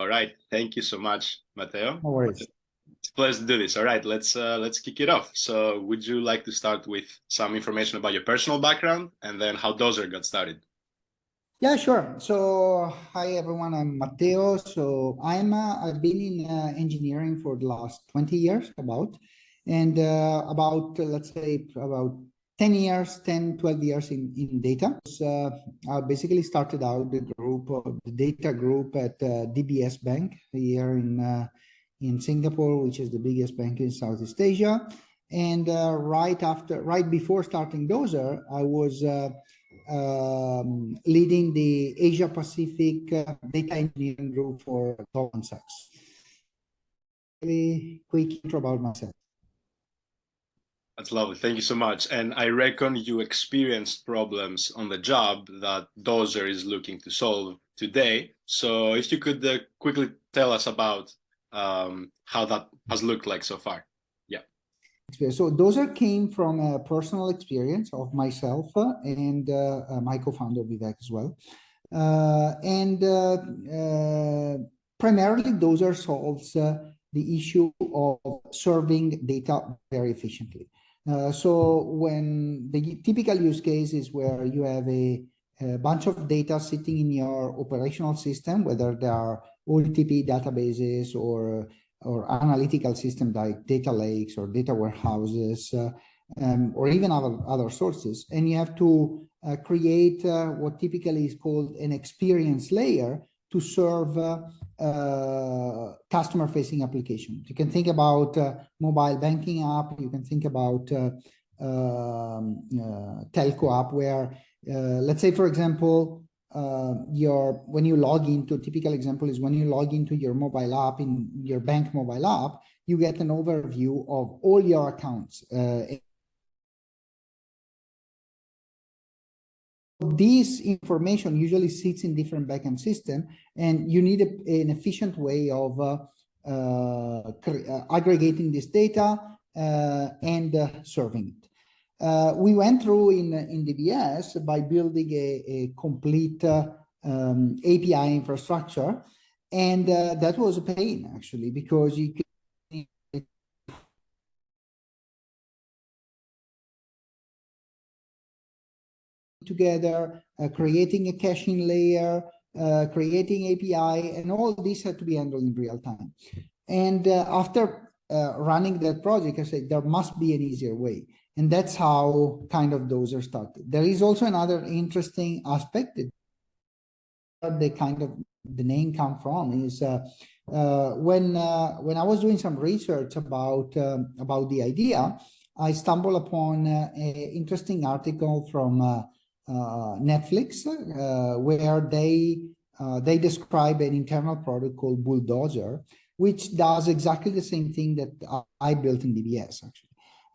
All right. Thank you so much, Matteo. No worries. It's a pleasure to do this. All right, let's kick it off. So would you like to start with some information about your personal background and then how Dozer got started? Yeah, sure. So, hi everyone. I'm Matteo. So, I've been in engineering for the last 20 years, and let's say about 10 years, 10, 12 years in data. So, I basically started out the data group at DBS Bank here in Singapore, which is the biggest bank in Southeast Asia. And right before starting Dozer, I was leading the Asia Pacific data engineering group for Goldman Sachs. Really quick intro about myself. That's lovely. Thank you so much. And I reckon you experienced problems on the job that Dozer is looking to solve today. So if you could quickly tell us about how that has looked like so far. Yeah. So Dozer came from a personal experience of myself and my co-founder Vivek as well. Primarily Dozer solves the issue of serving data very efficiently. So when the typical use case is where you have a bunch of data sitting in your operational system, whether they are OLTP databases or analytical systems like data lakes or data warehouses, or even other sources. And you have to create what typically is called an experience layer to serve customer-facing applications. You can think about mobile banking app. You can think about telco app where, let's say, for example, when you log into, a typical example is when you log into your mobile app, in your bank mobile app, you get an overview of all your accounts. This information usually sits in different backend system, and you need an efficient way of aggregating this data and serving it. We went through in DBS by building a complete API infrastructure, and that was a pain actually, because you together, creating a caching layer, creating API, and all this had to be handled in real time. And after running that project, I said there must be an easier way. And that's how kind of Dozer started. There is also another interesting aspect that the name come from is when I was doing some research about the idea, I stumbled upon an interesting article from Netflix where they describe an internal product called Bulldozer, which does exactly the same thing that I built in DBS actually.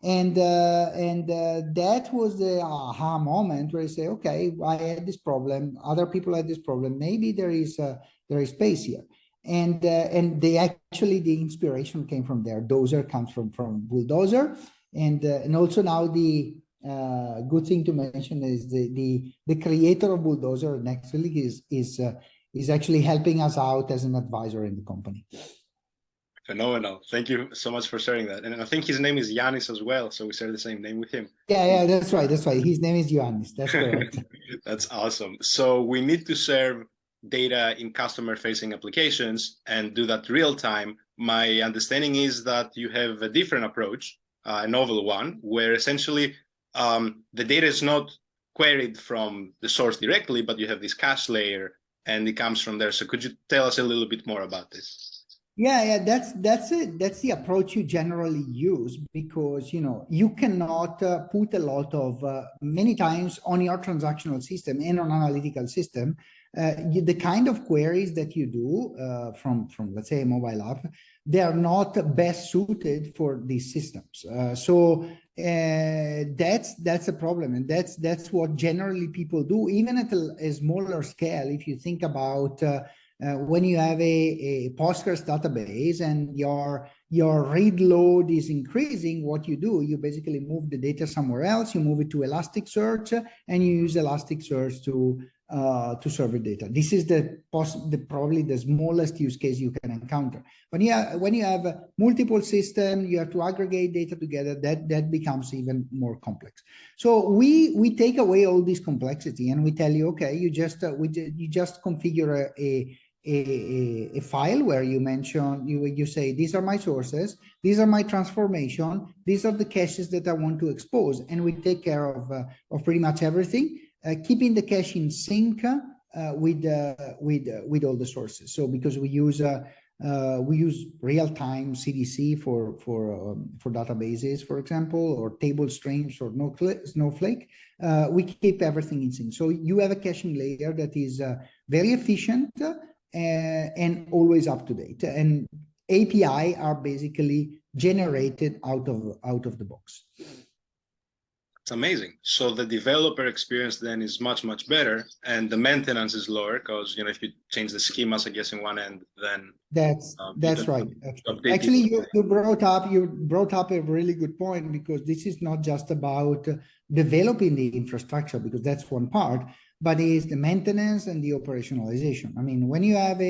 And that was the aha moment where I say, okay, I had this problem, other people had this problem, maybe there is space here. And actually the inspiration came from there. Dozer comes from Bulldozer, and also now the good thing to mention is the creator of Bulldozer actually is actually helping us out as an advisor in the company. Phenomenal. Thank you so much for sharing that. And I think his name is Yanis as well, so we share the same name with him. Yeah, that's right. His name is Yanis. That's correct. That's awesome. So we need to serve data in customer-facing applications and do that real time. My understanding is that you have a different approach, a novel one, where essentially the data is not queried from the source directly, but you have this cache layer and it comes from there. So could you tell us a little bit more about this? Yeah, that's it. That's the approach you generally use, because you cannot put a lot of many times on your transactional system and on analytical system. The kind of queries that you do from let's say a mobile app, they are not best suited for these systems. So that's a problem, and that's what generally people do, even at a smaller scale. If you think about when you have a Postgres database and your read load is increasing, what you do, you basically move the data somewhere else, you move it to Elasticsearch, and you use Elasticsearch to to server data. This is probably the smallest use case you can encounter. When you have multiple systems, you have to aggregate data together. That becomes even more complex. So we take away all this complexity and we tell you, okay, you just configure a file where you mention, you say, these are my sources, these are my transformation, these are the caches that I want to expose, and we take care of pretty much everything, keeping the cache in sync with all the sources. So because we use real-time CDC for databases, for example, or table streams or Snowflake, we keep everything in sync. So you have a caching layer that is very efficient and always up to date. And API are basically generated out of the box. It's amazing. So the developer experience then is much, much better, and the maintenance is lower because, if you change the schemas, I guess, in one end, then that's right. Actually, you brought up a really good point, because this is not just about developing the infrastructure, because that's one part, but is the maintenance and the operationalization. I mean, when you have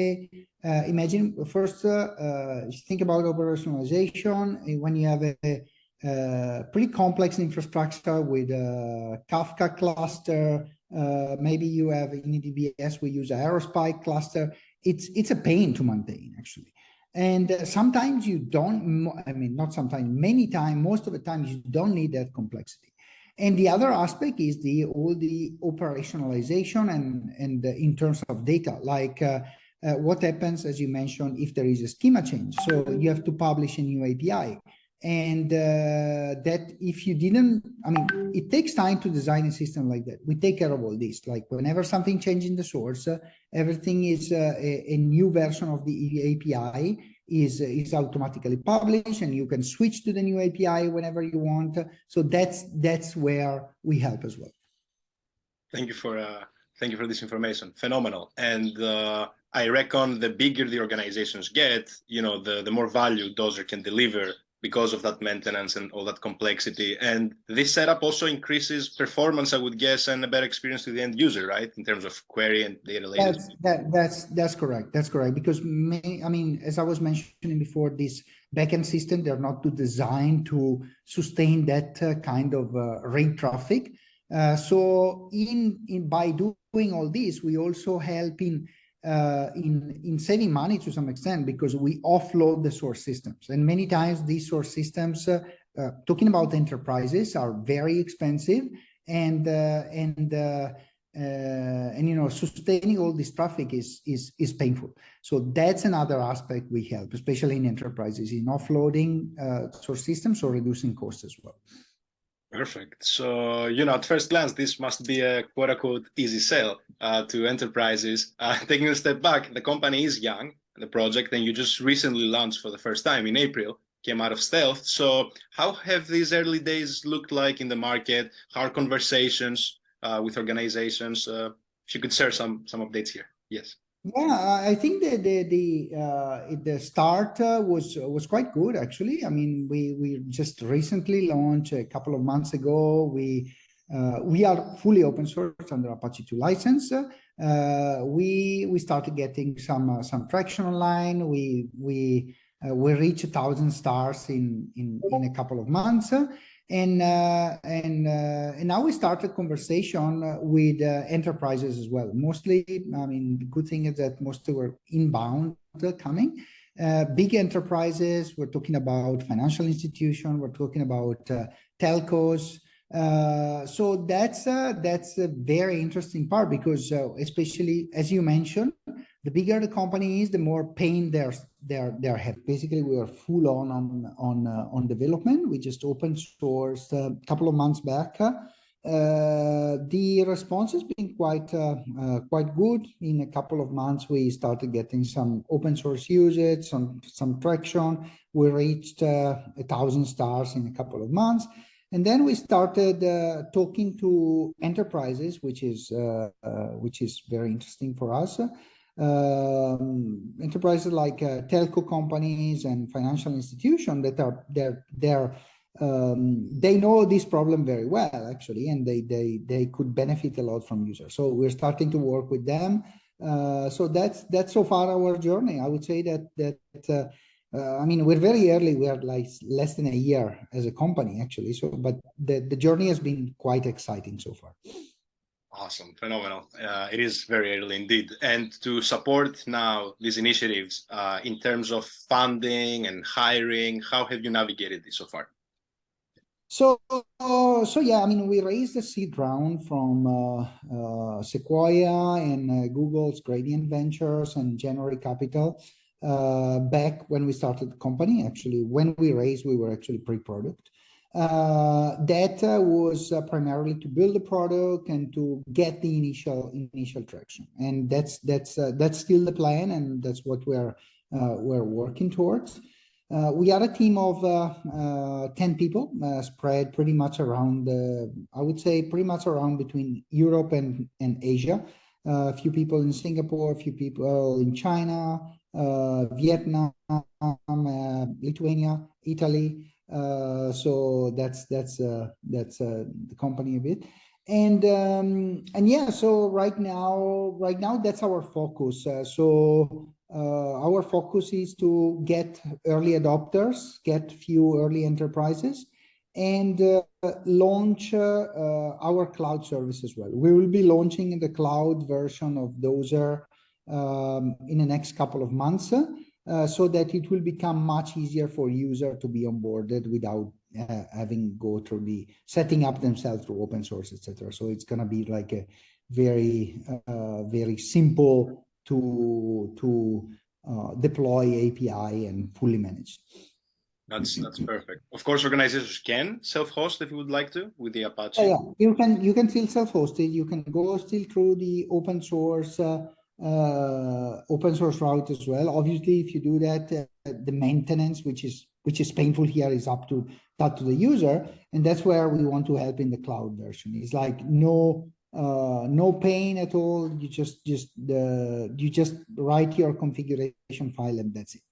imagine first, think about operationalization. When you have a pretty complex infrastructure with a Kafka cluster, maybe you have in AWS, we use Aerospike cluster. It's a pain to maintain, actually. And sometimes you don't, not sometimes, many times, most of the time, you don't need that complexity. And the other aspect is all the operationalization and in terms of data, like what happens, as you mentioned, if there is a schema change. So you have to publish a new API. And that if you didn't, it takes time to design a system like that. We take care of all this. Like whenever something changes in the source, everything is a new version of the API is automatically published, and you can switch to the new API whenever you want. So that's where we help as well. Thank you for this information. Phenomenal. And I reckon the bigger the organizations get, the more value Dozer can deliver because of that maintenance and all that complexity. And this setup also increases performance, I would guess, and a better experience to the end user, right? In terms of query and data latency. That's correct. That's correct. Because as I was mentioning before, these backend systems, they're not designed to sustain that kind of rate traffic. So by doing all this, we also help in saving money to some extent, because we offload the source systems. And many times these source systems, talking about enterprises, are very expensive, and sustaining all this traffic is painful. So that's another aspect we help, especially in enterprises, in offloading source systems or reducing costs as well. Perfect. So, at first glance, this must be a quote-unquote easy sell to enterprises. Taking a step back, the company is young, the project, and you just recently launched for the first time in April, came out of stealth. So how have these early days looked like in the market? How are conversations with organizations? If you could share some updates here. Yes. Yeah, I think the start was quite good, actually. We just recently launched a couple of months ago. We are fully open source under Apache 2 license. We started getting some traction online. We reached 1,000 stars in a couple of months. And now we started conversation with enterprises as well. Mostly, the good thing is that most were inbound coming. Big enterprises, we're talking about financial institutions, we're talking about telcos. So that's a very interesting part, because especially as you mentioned, the bigger the company is, the more pain they're having. Basically, we are full on development. We just open sourced a couple of months back. The response has been quite good. In a couple of months, we started getting some open source usage, some traction. We reached 1,000 stars in a couple of months. And then we started talking to enterprises, which is very interesting for us. Enterprises like telco companies and financial institutions that are they know this problem very well, actually, and they could benefit a lot from users. So we're starting to work with them. So that's so far our journey. I would say that I mean, we're very early. We are like less than a year as a company, actually. So, but the journey has been quite exciting so far. Awesome, phenomenal. It is very early indeed. And to support now these initiatives in terms of funding and hiring, how have you navigated this so far? So yeah, I mean, we raised a seed round from Sequoia and Google's Gradient Ventures and January Capital back when we started the company. Actually, when we raised, we were actually pre-product. That was primarily to build the product and to get the initial traction, and that's still the plan, and that's what we're working towards. We are a team of 10 people spread pretty much around, I would say, pretty much around between Europe and Asia. A few people in Singapore, a few people in China, Vietnam, Lithuania, Italy. So that's the company a bit. And yeah, so right now that's our focus. Our focus is to get early adopters, get few early enterprises, and launch our cloud service as well. We will be launching the cloud version of Dozer in the next couple of months, so that it will become much easier for user to be onboarded without having go through the setting up themselves through open source, etc. So it's going to be like a very simple to deploy API and fully managed. That's perfect. Of course, organizations can self-host if you would like to with the Apache. Yeah, you can still self-host it. You can go still through the open source route as well. Obviously, if you do that, the maintenance, which is painful here, is up to the user, and that's where we want to help in the cloud version. It's like no pain at all. You just write your configuration file and that's it.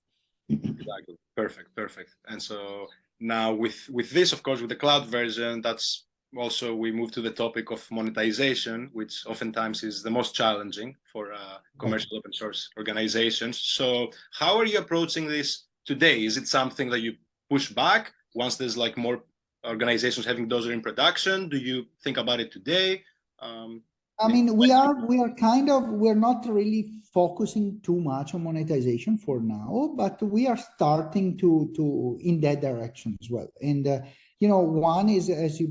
Exactly. Perfect. And so now with this, of course, with the cloud version, that's also we move to the topic of monetization, which oftentimes is the most challenging for commercial open source organizations. So how are you approaching this today? Is it something that you push back once there's like more organizations having Dozer in production? Do you think about it today? I mean, we're not really focusing too much on monetization for now, but we are starting to in that direction as well. And one is, as you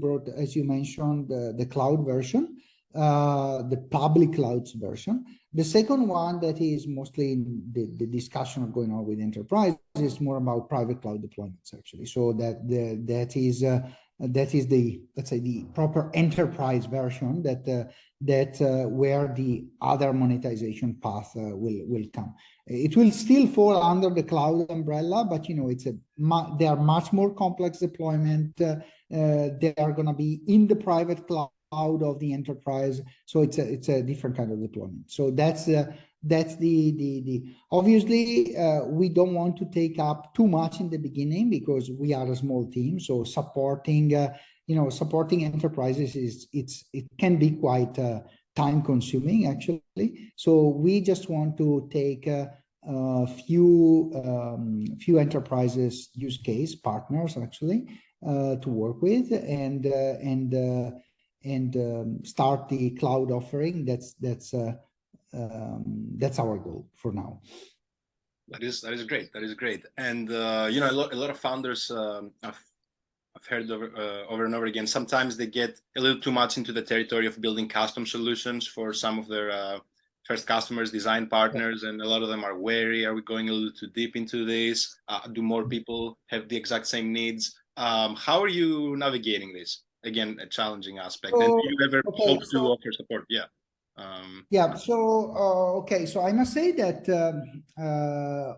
mentioned, the cloud version, the public clouds version. The second one that is mostly in the discussion going on with enterprise is more about private cloud deployments, actually. So that is the, let's say, the proper enterprise version that where the other monetization path will come. It will still fall under the cloud umbrella, but they are much more complex deployment. They are going to be in the private cloud of the enterprise, so it's a different kind of deployment. So that's the obviously we don't want to take up too much in the beginning because we are a small team. So supporting enterprises it can be quite time consuming, actually. So we just want to take a few enterprises use case partners, actually, to work with and start the cloud offering. That's our goal for now. That is great. That is great. And a lot of founders I've heard over and over again. Sometimes they get a little too much into the territory of building custom solutions for some of their first customers, design partners, and a lot of them are wary. Are we going a little too deep into this? Do more people have the exact same needs? How are you navigating this? Again, a challenging aspect. And do you ever hope to offer support? Yeah. So I must say that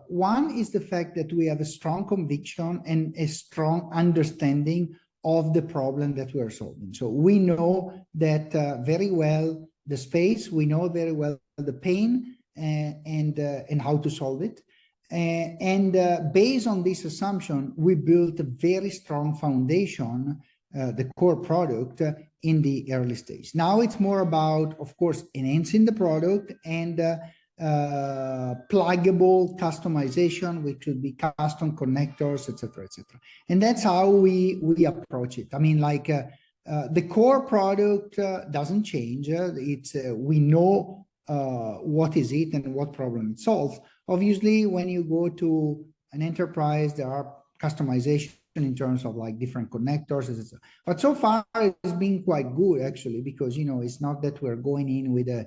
one is the fact that we have a strong conviction and a strong understanding of the problem that we are solving. So we know that very well the space, we know very well the pain and how to solve it. Based on this assumption, we built a very strong foundation, the core product, in the early stage. Now it's more about, of course, enhancing the product and pluggable customization, which would be custom connectors, etc., etc. And that's how we approach it. I mean, like the core product doesn't change. We know what is it and what problem it solves. Obviously, when you go to an enterprise, there are customization in terms of like different connectors, etc. But so far, it's been quite good actually, because it's not that we're going in with a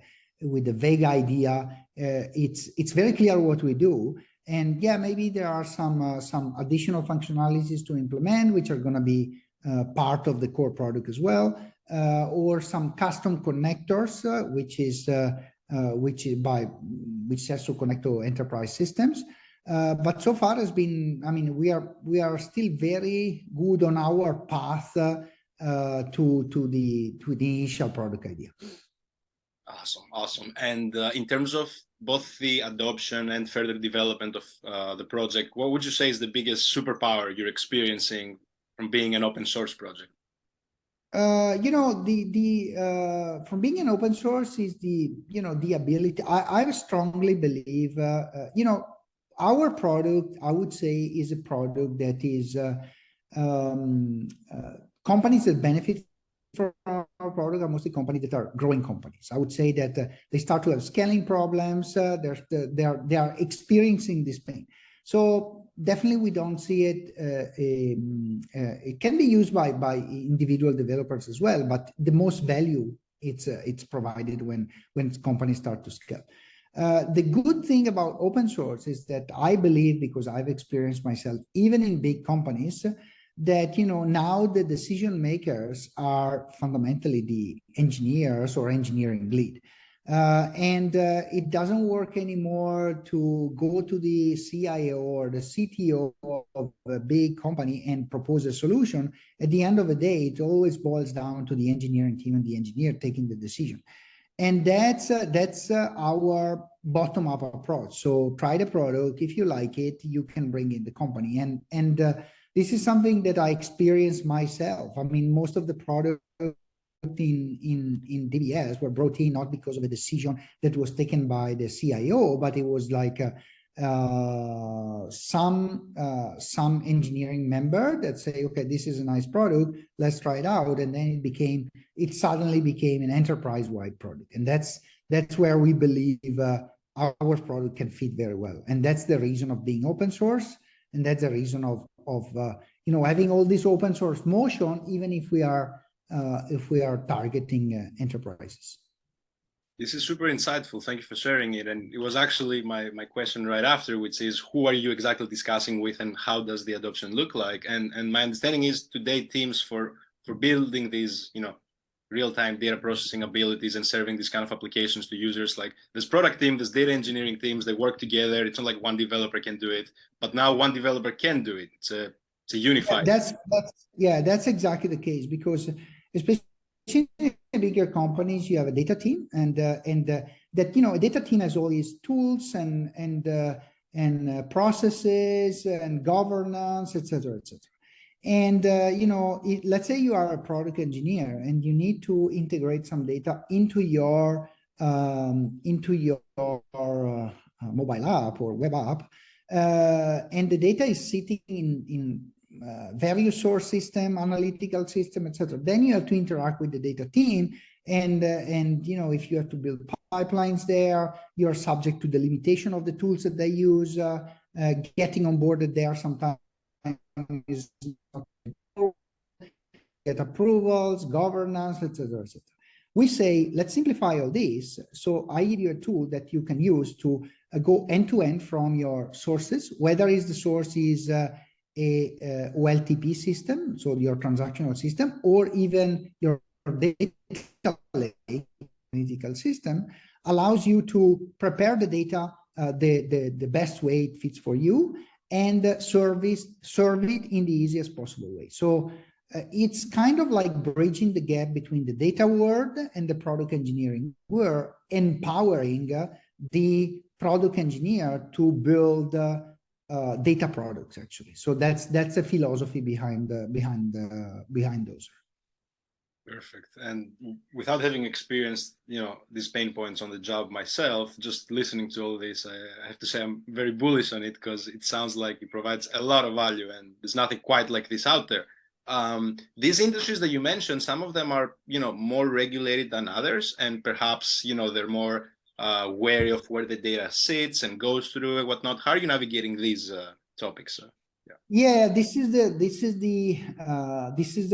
vague idea. It's very clear what we do, and yeah, maybe there are some additional functionalities to implement, which are going to be part of the core product as well, or some custom connectors, which has to connect to enterprise systems. But so far has been, I mean, we are still very good on our path to the initial product idea. Awesome. And in terms of both the adoption and further development of the project, what would you say is the biggest superpower you're experiencing from being an open source project? From being an open source is the ability. I strongly believe, our product, I would say, is a product that is companies that benefit from our product are mostly companies that are growing companies. I would say that they start to have scaling problems. They are experiencing this pain. So definitely we don't see it. It can be used by individual developers as well, but the most value it's provided when companies start to scale. The good thing about open source is that I believe, because I've experienced myself, even in big companies, that now the decision makers are fundamentally the engineers or engineering lead. And it doesn't work anymore to go to the CIO or the CTO of a big company and propose a solution. At the end of the day, it always boils down to the engineering team and the engineer taking the decision. And that's our bottom-up approach. So try the product. If you like it, you can bring in the company. And this is something that I experienced myself. I mean, most of the product in DBS were brought in not because of a decision that was taken by the CIO, but it was like some engineering member that say, okay, this is a nice product, let's try it out, and then it suddenly became an enterprise-wide product, and that's where we believe our product can fit very well, and that's the reason of being open source, and that's the reason of having all this open source motion, even if we are targeting enterprises. This is super insightful. Thank you for sharing it. And it was actually my question right after, which is, who are you exactly discussing with and how does the adoption look like? And my understanding is today teams for building these, real-time data processing abilities and serving these kind of applications to users, like this product team, this data engineering teams, they work together. It's not like one developer can do it, but now one developer can do it. It's a unified. That's exactly the case, because especially in bigger companies, you have a data team, and that a data team has all these tools and processes and governance, etc. And let's say you are a product engineer and you need to integrate some data into your mobile app or web app, and the data is sitting in various source system, analytical system, etc. Then you have to interact with the data team, and if you have to build pipelines there, you're subject to the limitation of the tools that they use. Getting onboarded there sometimes is not get approvals, governance, etc. We say, let's simplify all this. So I give you a tool that you can use to go end-to-end from your sources, whether the source is a OLTP system, so your transactional system, or even your data lake analytical system, allows you to prepare the data the best way it fits for you, and serve it in the easiest possible way. So it's kind of like bridging the gap between the data world and the product engineering. We're empowering the product engineer to build data products, actually. So that's a philosophy behind those. Perfect. And without having experienced, these pain points on the job myself, just listening to all this, I have to say I'm very bullish on it because it sounds like it provides a lot of value, and there's nothing quite like this out there. These industries that you mentioned, some of them are, more regulated than others, and perhaps, they're more wary of where the data sits and goes through and whatnot. How are you navigating these topics? Yeah, this is the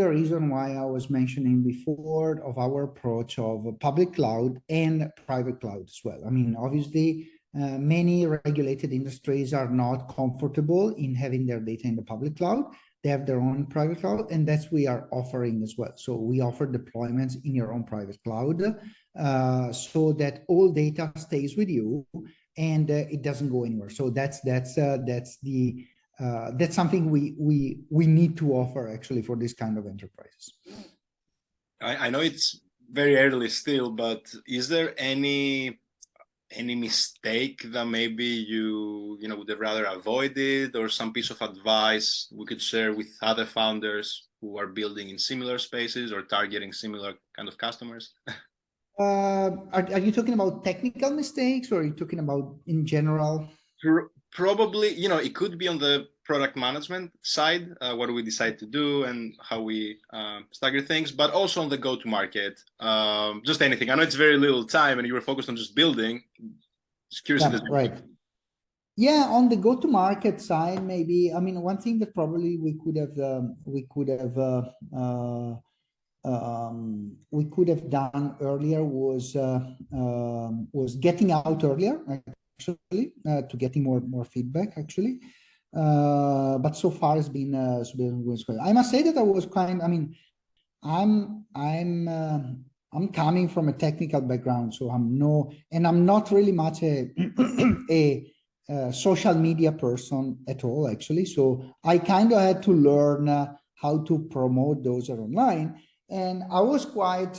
reason why I was mentioning before of our approach of public cloud and private cloud as well. I mean, obviously, many regulated industries are not comfortable in having their data in the public cloud. They have their own private cloud, and that's we are offering as well. So we offer deployments in your own private cloud, so that all data stays with you and it doesn't go anywhere. So that's something we need to offer actually for this kind of enterprises. I know it's very early still, but is there any mistake that maybe you would have rather avoided, or some piece of advice we could share with other founders who are building in similar spaces or targeting similar kind of customers? Are you talking about technical mistakes, or are you talking about in general? Probably, it could be on the product management side, what do we decide to do and how we stagger things, but also on the go-to-market, just anything. I know it's very little time and you were focused on just building. Just curious. Yeah, right. Yeah, on the go-to-market side, maybe, I mean, one thing that probably we could have done earlier was getting out earlier, actually, to getting more feedback, actually. But so far it's been good. I must say that I was I mean, I'm coming from a technical background, so I'm not really much a social media person at all, actually. So I kind of had to learn how to promote those online. And I was quite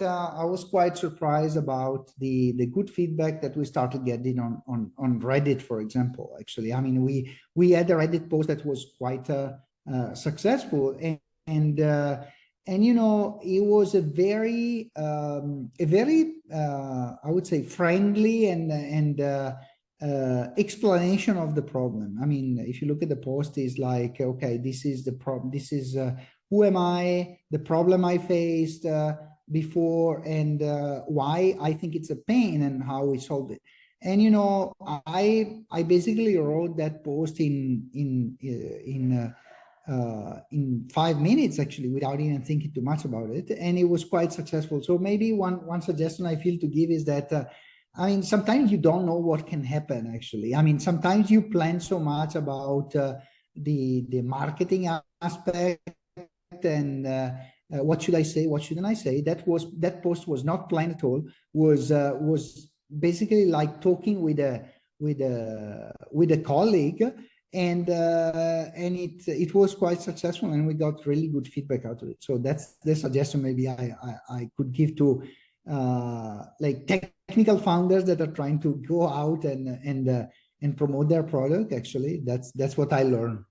surprised about the good feedback that we started getting on Reddit, for example. Actually, I mean, we had a Reddit post that was quite successful, and it was a very I would say friendly and explanation of the problem. I mean, if you look at the post, is like, okay, this is the problem. This is who am I, the problem I faced before, and why I think it's a pain and how we solved it. And I basically wrote that post in 5 minutes, actually, without even thinking too much about it, and it was quite successful. So maybe one suggestion I feel to give is that I mean, sometimes you don't know what can happen, actually. I mean, sometimes you plan so much about the marketing aspect and what should I say, what shouldn't I say. That post was not planned at all. Was basically like talking with a colleague, and it was quite successful, and we got really good feedback out of it. So that's the suggestion maybe I could give to like technical founders that are trying to go out and promote their product. Actually, that's what I learned.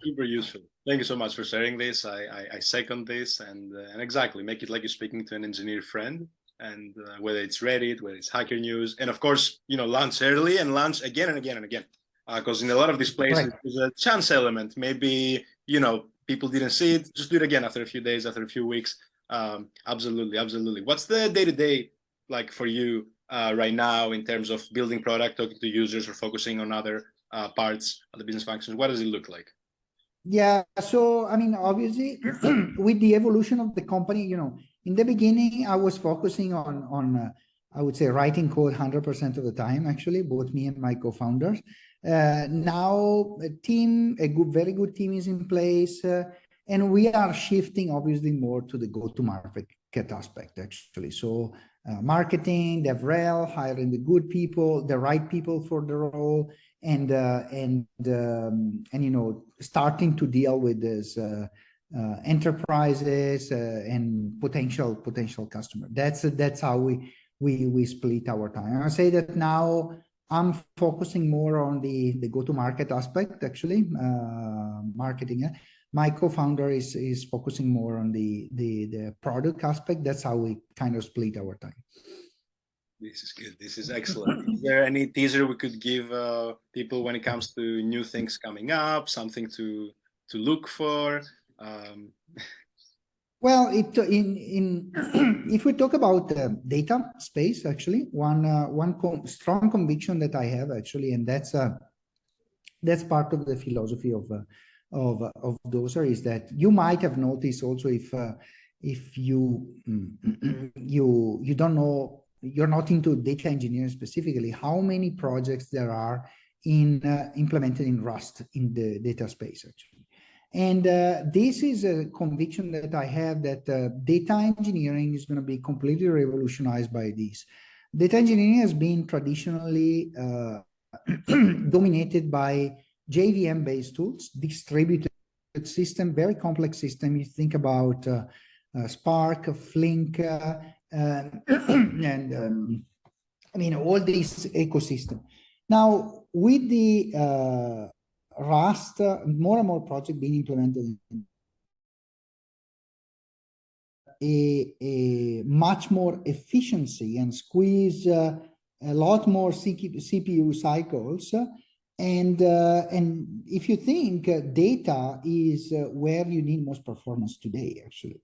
Super useful. Thank you so much for sharing this. I second this, and exactly, make it like you're speaking to an engineer friend, and whether it's Reddit, whether it's Hacker News, and of course, launch early and launch again and again and again, because in a lot of these places, right, there's a chance element. Maybe people didn't see it. Just do it again after a few days, after a few weeks. Absolutely. What's the day-to-day like for you right now in terms of building product, talking to users, or focusing on other parts of the business functions? What does it look like? Yeah, so I mean, obviously, with the evolution of the company, in the beginning, I was focusing on I would say writing code 100% of the time, actually, both me and my co-founders. Now, very good team is in place, and we are shifting obviously more to the go-to-market aspect, actually. So marketing, DevRel, hiring the good people, the right people for the role, and starting to deal with this enterprises and potential customer. That's how we split our time. I say that now I'm focusing more on the go-to-market aspect, actually, marketing. My co-founder is focusing more on the product aspect. That's how we kind of split our time. This is good. This is excellent. Is there any teaser we could give people when it comes to new things coming up, something to look for? Well, if we talk about data space, actually, one strong conviction that I have, actually, and that's part of the philosophy of Dozer, is that you might have noticed also, if you you don't know, you're not into data engineering specifically, how many projects there are implemented in Rust in the data space, actually. And this is a conviction that I have, that data engineering is going to be completely revolutionized by this. Data engineering has been traditionally dominated by JVM-based tools, distributed system, very complex system. You think about Spark, Flink, and I mean, all these ecosystem. Now, with the Rust, more and more projects being implemented, a much more efficiency and squeeze a lot more CPU cycles. And if you think data is where you need most performance today, actually.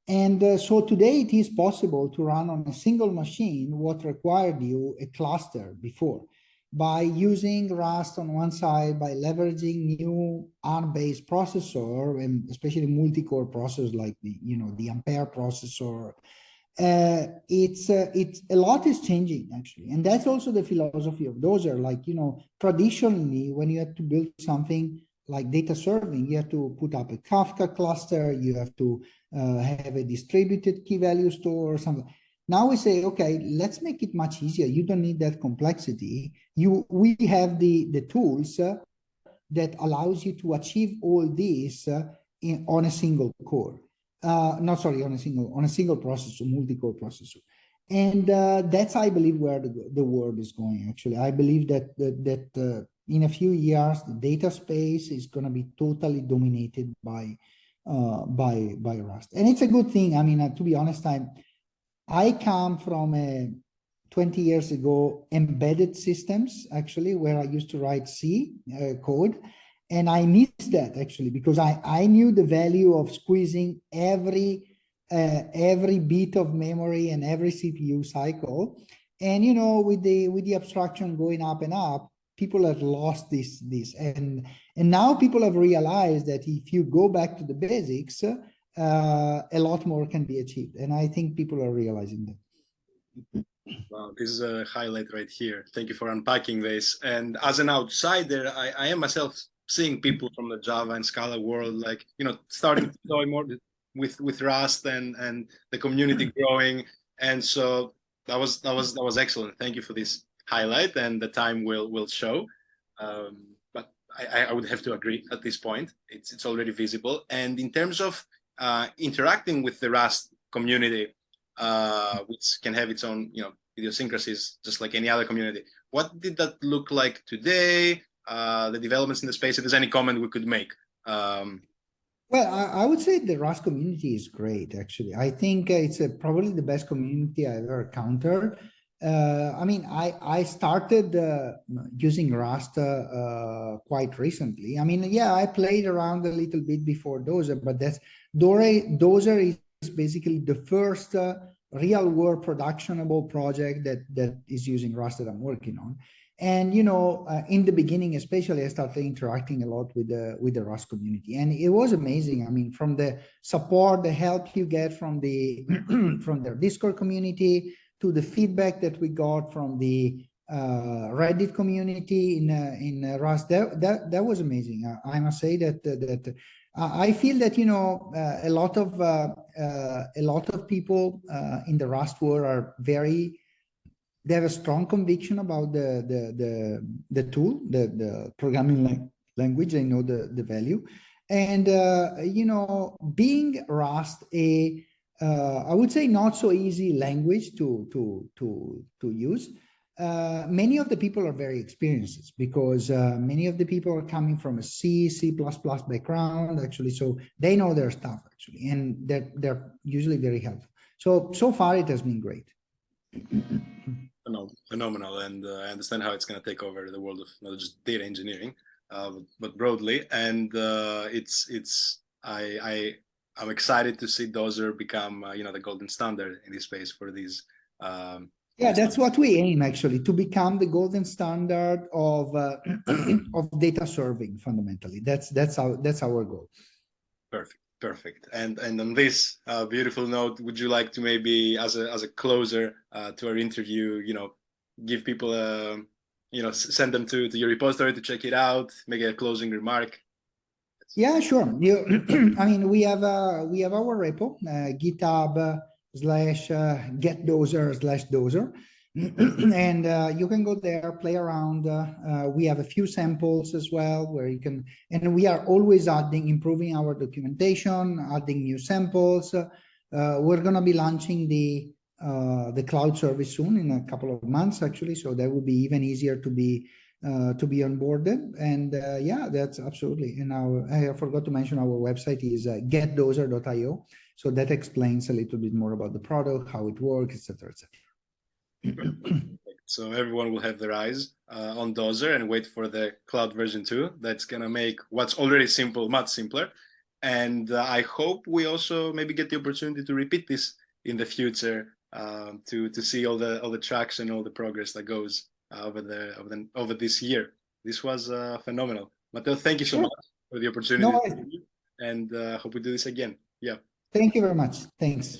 And so today it is possible to run on a single machine what required you a cluster before, by using Rust on one side, by leveraging new ARM-based processor, and especially multi-core processors like the Ampere processor. It's a lot is changing, actually, and that's also the philosophy of Dozer. Like, traditionally, when you have to build something like data serving, you have to put up a Kafka cluster, you have to have a distributed key value store or something. Now we say, okay, let's make it much easier. You don't need that complexity. We have the tools that allows you to achieve all this on a single core. On a single processor, multi-core processor. And that's, I believe, where the world is going, actually. I believe that in a few years, the data space is going to be totally dominated by Rust. And it's a good thing. I mean, to be honest, I come from 20 years ago, embedded systems, actually, where I used to write C code. And I missed that, actually, because I knew the value of squeezing every bit of memory and every CPU cycle. And, with the abstraction going up and up, people have lost this. And now people have realized that if you go back to the basics, a lot more can be achieved. And I think people are realizing that. Wow, this is a highlight right here. Thank you for unpacking this. And as an outsider, I am myself seeing people from the Java and Scala world, like, starting to toy more with Rust and the community growing. And so that was excellent. Thank you for this highlight, and the time will show. But I would have to agree at this point. It's already visible. And in terms of interacting with the Rust community, which can have its own, idiosyncrasies, just like any other community. What did that look like today? The developments in the space, if there's any comment we could make. Well, I would say the Rust community is great, actually. I think it's probably the best community I've ever encountered. I mean, I started using Rust quite recently. I mean, yeah, I played around a little bit before Dozer, but Dozer is basically the first real world productionable project that is using Rust that I'm working on. And, in the beginning, especially, I started interacting a lot with the Rust community, and it was amazing. I mean, from the support, the help you get from from their Discord community, to the feedback that we got from the Reddit community in Rust, that was amazing. I must say that I feel that a lot of people in the Rust world are they have a strong conviction about the tool, the programming language. They know the value, and being Rust I would say not so easy language to use. many of the people are very experienced because many of the people are coming from a C++ background, actually, so they know their stuff, actually, and they're usually very helpful. So far, it has been great. Phenomenal, and I understand how it's going to take over the world of not just data engineering, but broadly. And I'm excited to see Dozer become the golden standard in this space for these. Yeah, that's what we aim, actually, to become the golden standard of of data serving. Fundamentally, that's our goal. Perfect. And on this beautiful note, would you like to maybe, as a closer to our interview, give people send them to your repository to check it out, make a closing remark? Yeah, sure. I mean, we have our repo, GitHub/getDozer/Dozer. And you can go there, play around. We have a few samples as well where you can, and we are always improving our documentation, adding new samples. We're going to be launching the cloud service soon, in a couple of months, actually. So that would be even easier to be onboarded. And yeah, that's absolutely. And I forgot to mention our website is getdozer.io. So that explains a little bit more about the product, how it works, etc., etc. So everyone will have their eyes on Dozer and wait for the cloud version 2. That's gonna make what's already simple much simpler. And I hope we also maybe get the opportunity to repeat this in the future, to see all the traction, all the progress that goes over this year. This was phenomenal. Matteo, thank you so much for the opportunity. And hope we do this again. Yeah. Thank you very much. Thanks.